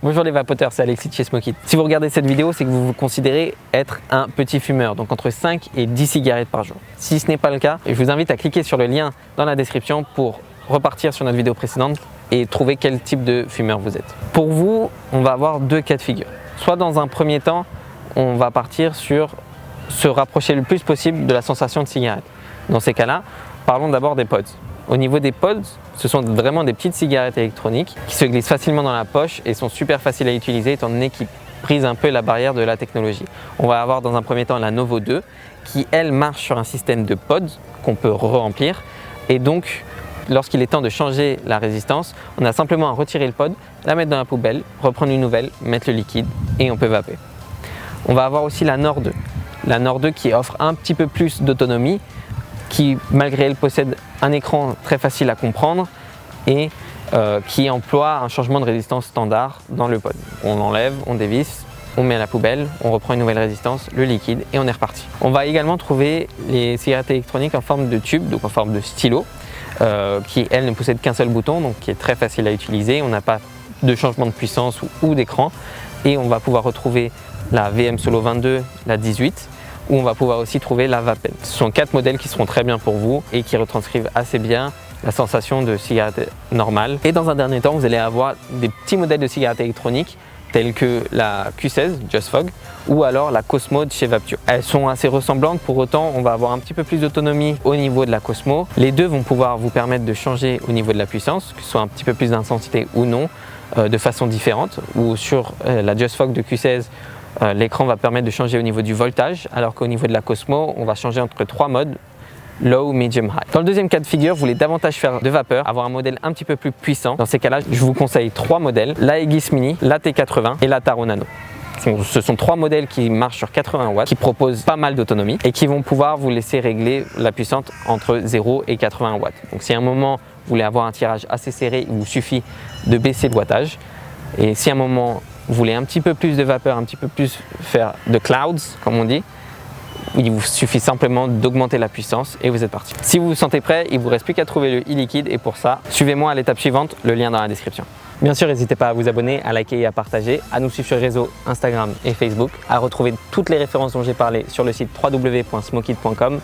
Bonjour les vapoteurs, c'est Alexis de chez Smoke It. Si vous regardez cette vidéo, c'est que vous vous considérez être un petit fumeur, donc entre 5 et 10 cigarettes par jour. Si ce n'est pas le cas, je vous invite à cliquer sur le lien dans la description pour repartir sur notre vidéo précédente et trouver quel type de fumeur vous êtes. Pour vous, on va avoir deux cas de figure. Soit dans un premier temps, on va partir sur se rapprocher le plus possible de la sensation de cigarette. Dans ces cas-là, parlons d'abord des pods. Au niveau des pods, ce sont vraiment des petites cigarettes électroniques qui se glissent facilement dans la poche et sont super faciles à utiliser étant donné qu'ils brisent un peu la barrière de la technologie. On va avoir dans un premier temps la Novo 2 qui elle marche sur un système de pods qu'on peut remplir et donc lorsqu'il est temps de changer la résistance, on a simplement à retirer le pod, la mettre dans la poubelle, reprendre une nouvelle, mettre le liquide et on peut vaper. On va avoir aussi la Nord 2. La Nord 2 qui offre un petit peu plus d'autonomie, qui malgré elle possède un écran très facile à comprendre et qui emploie un changement de résistance standard dans le pod. On l'enlève, on dévisse, on met à la poubelle, on reprend une nouvelle résistance, le liquide et on est reparti. On va également trouver les cigarettes électroniques en forme de tube, donc en forme de stylo, qui elle ne possède qu'un seul bouton, donc qui est très facile à utiliser. On n'a pas de changement de puissance ou d'écran et on va pouvoir retrouver la VM Solo 22, la 18, où on va pouvoir aussi trouver la Vapen. Ce sont 4 modèles qui seront très bien pour vous et qui retranscrivent assez bien la sensation de cigarette normale. Et dans un dernier temps, vous allez avoir des petits modèles de cigarettes électroniques tels que la Q16 Just Fog ou alors la Cosmo de chez Vapture. Elles sont assez ressemblantes, pour autant on va avoir un petit peu plus d'autonomie au niveau de la Cosmo. Les deux vont pouvoir vous permettre de changer au niveau de la puissance, que ce soit un petit peu plus d'intensité ou non, de façon différente. Ou sur la Just Fog de Q16, l'écran va permettre de changer au niveau du voltage, alors qu'au niveau de la Cosmo, on va changer entre 3 modes, low, medium, high. Dans le deuxième cas de figure, vous voulez davantage faire de vapeur, avoir un modèle un petit peu plus puissant. Dans ces cas-là, je vous conseille 3 modèles, la Aegis Mini, la T80 et la Taro Nano. Ce sont 3 modèles qui marchent sur 80 watts, qui proposent pas mal d'autonomie et qui vont pouvoir vous laisser régler la puissance entre 0 et 80 watts. Donc si à un moment vous voulez avoir un tirage assez serré, il vous suffit de baisser le wattage. Et si à un moment vous voulez un petit peu plus de vapeur, un petit peu plus faire de clouds, comme on dit, il vous suffit simplement d'augmenter la puissance et vous êtes parti. Si vous vous sentez prêt, il ne vous reste plus qu'à trouver le e-liquide et pour ça, suivez-moi à l'étape suivante, le lien dans la description. Bien sûr, n'hésitez pas à vous abonner, à liker et à partager, à nous suivre sur les réseaux Instagram et Facebook, à retrouver toutes les références dont j'ai parlé sur le site www.smokeit.com.